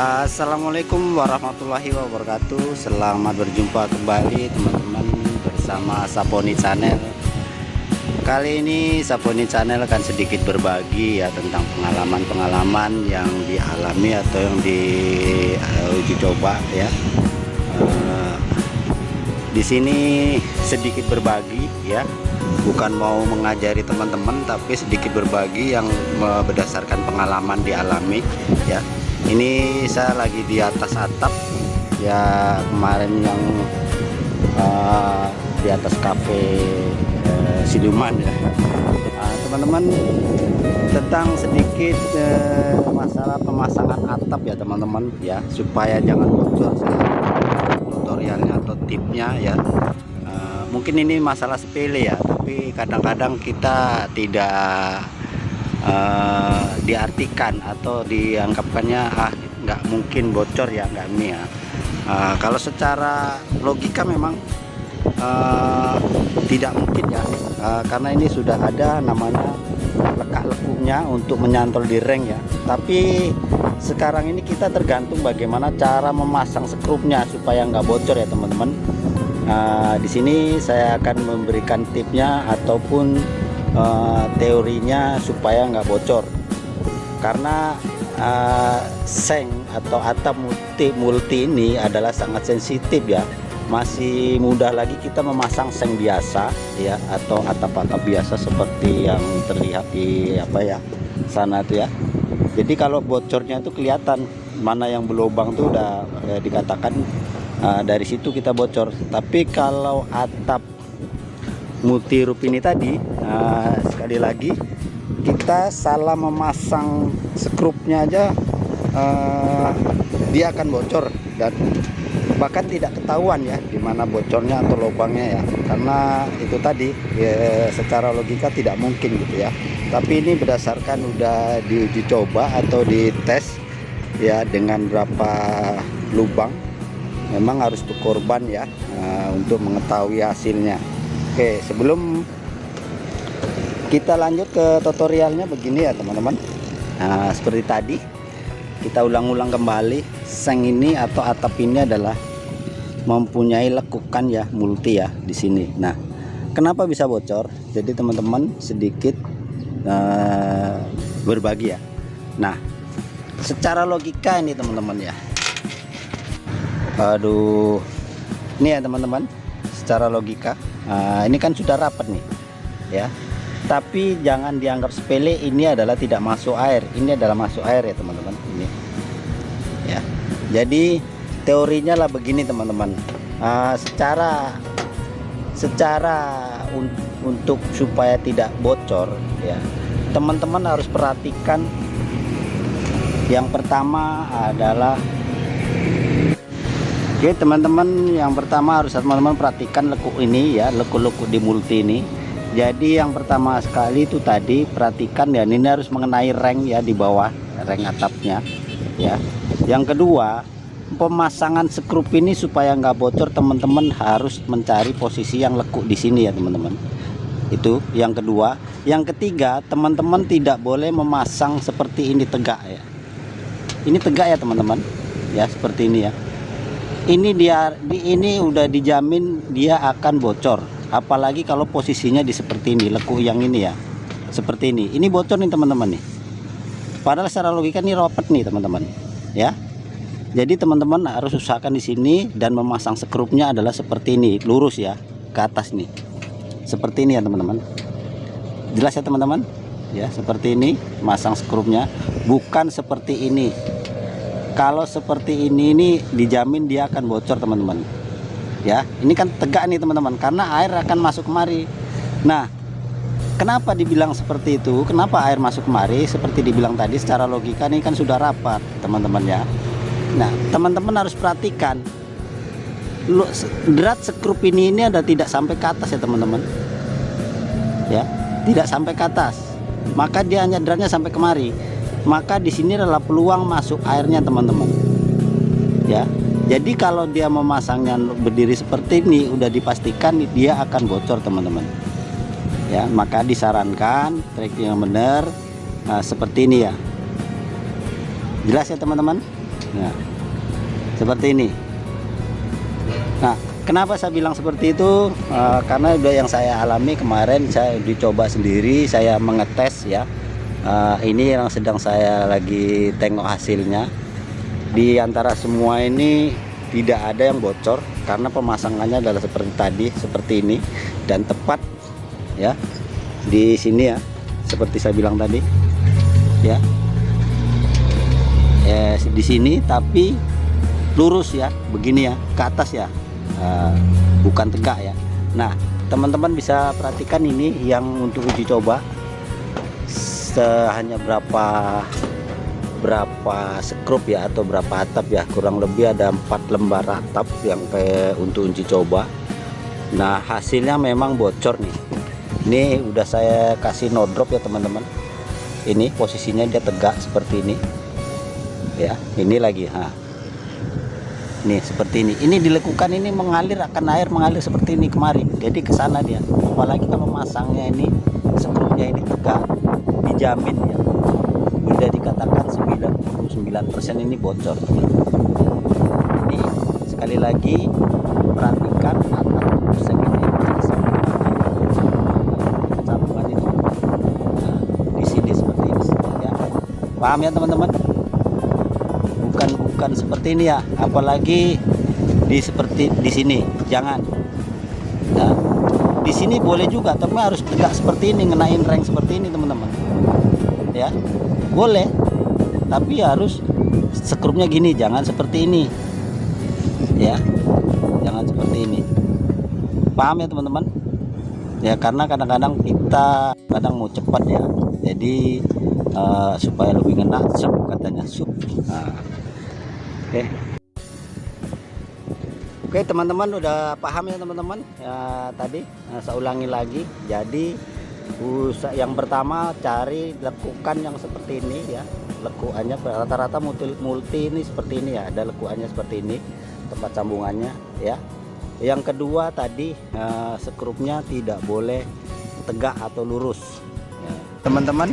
Assalamualaikum warahmatullahi wabarakatuh. Selamat berjumpa kembali teman-teman bersama Saponi Channel. Kali ini Saponi Channel akan sedikit berbagi ya tentang pengalaman-pengalaman yang dialami atau yang uji coba ya. Di sini sedikit berbagi ya, bukan mau mengajari teman-teman, tapi sedikit berbagi yang berdasarkan pengalaman dialami ya. Ini saya lagi di atas atap ya, kemarin yang di atas kafe Siluman ya. Teman-teman, tentang sedikit masalah pemasangan atap ya teman-teman ya, supaya jangan bocor tutorialnya atau tipnya ya. Mungkin ini masalah sepele ya, tapi kadang-kadang kita tidak diartikan atau dianggapkannya nggak mungkin bocor ya, nggak ini ya. Kalau secara logika memang tidak mungkin ya, karena ini sudah ada namanya lekuk-lekuknya untuk menyantol di reng ya. Tapi sekarang ini kita tergantung bagaimana cara memasang skrupnya supaya nggak bocor ya teman-teman. Di sini saya akan memberikan tipnya ataupun teorinya supaya nggak bocor, karena seng atau atap multi ini adalah sangat sensitif ya. Masih mudah lagi kita memasang seng biasa ya, atau atap-atap biasa seperti yang terlihat di sana tuh ya. Jadi kalau bocornya itu kelihatan mana yang berlubang tuh udah dikatakan dari situ kita bocor. Tapi kalau atap multi roof ini tadi, sekali lagi kita salah memasang skrupnya aja, dia akan bocor dan bahkan tidak ketahuan ya di mana bocornya atau lubangnya ya, karena itu tadi ya, secara logika tidak mungkin gitu ya. Tapi ini berdasarkan udah diuji coba atau dites ya, dengan berapa lubang memang harus berkorban ya, untuk mengetahui hasilnya. Oke, sebelum kita lanjut ke tutorialnya begini ya teman-teman. Seperti tadi kita ulang-ulang kembali, seng ini atau atap ini adalah mempunyai lekukan ya, multi ya di sini. Nah, kenapa bisa bocor? Jadi teman-teman sedikit berbagi ya. Nah, secara logika ini teman-teman ya. Aduh, ini ya teman-teman, secara logika. Ini kan sudah rapat nih ya, tapi jangan dianggap sepele. Ini adalah tidak masuk air, ini adalah masuk air ya teman-teman ini ya. Jadi teorinya lah begini teman-teman, secara untuk supaya tidak bocor ya, teman-teman harus perhatikan. Yang pertama adalah, oke teman-teman, yang pertama harus teman-teman perhatikan lekuk ini ya, lekuk-lekuk di multi ini. Jadi yang pertama sekali itu tadi perhatikan ya, ini harus mengenai reng ya, di bawah reng atapnya ya. Yang kedua, pemasangan skrup ini supaya nggak bocor, teman-teman harus mencari posisi yang lekuk di sini ya teman-teman. Itu yang kedua. Yang ketiga, teman-teman tidak boleh memasang seperti ini tegak ya. Ini tegak ya teman-teman ya, seperti ini ya. Ini udah dijamin dia akan bocor, apalagi kalau posisinya di seperti ini, lekuk yang ini ya, seperti ini bocor nih teman-teman nih. Padahal secara logika ini rapat nih teman-teman ya. Jadi teman-teman harus usahakan di sini dan memasang skrupnya adalah seperti ini, lurus ya ke atas nih, seperti ini ya teman-teman. Jelas ya teman-teman ya, seperti ini masang skrupnya, bukan seperti ini. Kalau seperti ini dijamin dia akan bocor teman-teman ya. Ini kan tegak nih teman-teman, karena air akan masuk kemari. Nah, kenapa dibilang seperti itu, kenapa air masuk kemari seperti dibilang tadi? Secara logika ini kan sudah rapat teman-teman ya. Nah, teman-teman harus perhatikan drat skrup ini ada tidak sampai ke atas ya teman-teman ya, tidak sampai ke atas, maka dia hanya dratnya sampai kemari. Maka di sini adalah peluang masuk airnya teman-teman ya. Jadi kalau dia memasangnya berdiri seperti ini, udah dipastikan dia akan bocor teman-teman ya. Maka disarankan trekking yang benar seperti ini ya. Jelas ya teman-teman. Nah, seperti ini. Nah, kenapa saya bilang seperti itu? Karena udah yang saya alami kemarin, saya dicoba sendiri, saya mengetes ya. Ini yang sedang saya lagi tengok hasilnya. Di antara semua ini tidak ada yang bocor karena pemasangannya adalah seperti tadi, seperti ini, dan tepat ya di sini ya, seperti saya bilang tadi ya. Di sini tapi lurus ya, begini ya, ke atas ya, bukan tegak ya. Nah, teman-teman bisa perhatikan ini yang untuk uji coba hanya berapa skrup ya, atau berapa atap ya, kurang lebih ada 4 lembar atap yang kayak untuk uji coba. Nah, hasilnya memang bocor nih. Ini udah saya kasih no drop ya teman-teman. Ini posisinya dia tegak seperti ini ya, ini lagi nih seperti ini. Ini dilekukan, ini mengalir, akan air mengalir seperti ini kemarin, jadi ke sana dia. Apalagi kalau masangnya ini, skrupnya ini tegak, dijamin ya, udah dikatakan 99% ini bocor. Ini sekali lagi perhatikan atap pusing ini sambungan itu. Nah, di sini seperti ini ya. Paham ya teman-teman? Bukan seperti ini ya, apalagi seperti di sini jangan. Nah, di sini boleh juga, tapi harus tegak seperti ini, ngenain reng seperti ini teman-teman ya, boleh, tapi harus skrupnya gini, jangan seperti ini ya, jangan seperti ini. Paham ya teman-teman ya? Karena kadang-kadang kita mau cepat ya, jadi supaya lebih ngena katanya sup. Oke teman-teman, udah paham ya teman-teman ya tadi. Saya ulangi lagi. Jadi yang pertama, cari lekukan yang seperti ini ya, lekuannya rata-rata multi ini seperti ini ya, ada lekuannya seperti ini, tempat sambungannya ya. Yang kedua tadi, skrupnya tidak boleh tegak atau lurus ya. Teman-teman,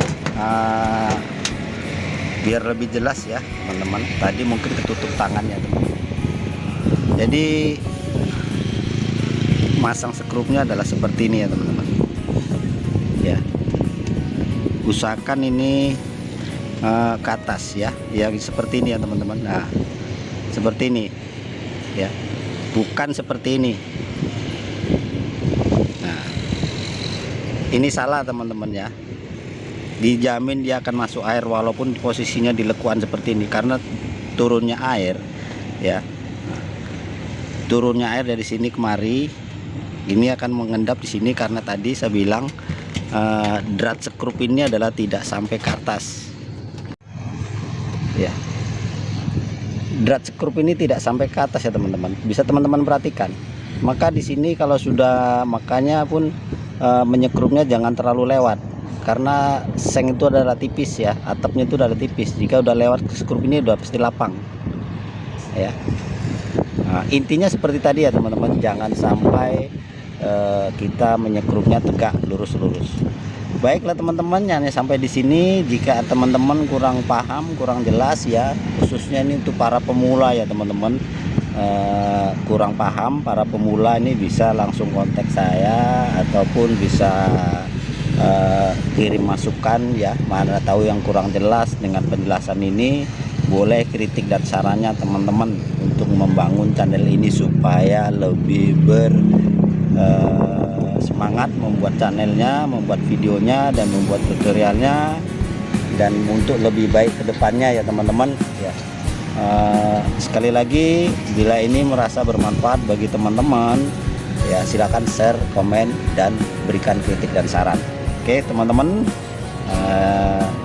biar lebih jelas ya teman-teman, tadi mungkin ketutup tangannya teman-teman. Jadi masang skrupnya adalah seperti ini ya teman-teman ya. Usahakan ini ke atas ya, yang seperti ini ya teman-teman. Nah, seperti ini ya, bukan seperti ini. Nah, ini salah teman-teman ya. Dijamin dia akan masuk air walaupun posisinya di lekuan seperti ini, karena turunnya air ya, turunnya air dari sini kemari, ini akan mengendap di sini karena tadi saya bilang drat skrup ini adalah tidak sampai ke atas ya. Drat skrup ini tidak sampai ke atas ya teman-teman, bisa teman-teman perhatikan. Maka di sini kalau sudah, makanya pun menyekrupnya jangan terlalu lewat, karena seng itu adalah tipis ya, atapnya itu adalah tipis. Jika udah lewat ke skrup ini udah pasti lapang ya. Nah, intinya seperti tadi ya teman-teman, jangan sampai kita menyekrupnya tegak lurus-lurus. Baiklah teman-teman, hanya sampai di sini. Jika teman-teman kurang paham, kurang jelas ya, khususnya ini untuk para pemula ya teman-teman, kurang paham, para pemula ini bisa langsung kontak saya ataupun bisa kirim masukan ya, mana tahu yang kurang jelas dengan penjelasan ini. Boleh kritik dan sarannya teman-teman untuk membangun channel ini supaya lebih semangat membuat channelnya, membuat videonya, dan membuat tutorialnya, dan untuk lebih baik ke depannya ya teman-teman ya. Sekali lagi, bila ini merasa bermanfaat bagi teman-teman ya, silakan share, komen, dan berikan kritik dan saran. Oke teman-teman,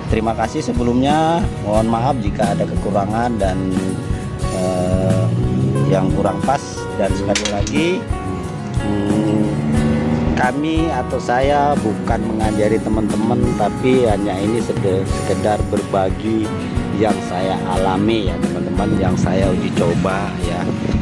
terima kasih sebelumnya. Mohon maaf jika ada kekurangan dan yang kurang pas. Dan sekali lagi, kami atau saya bukan mengajari teman-teman, tapi hanya ini sekedar berbagi yang saya alami ya teman-teman, yang saya uji coba ya.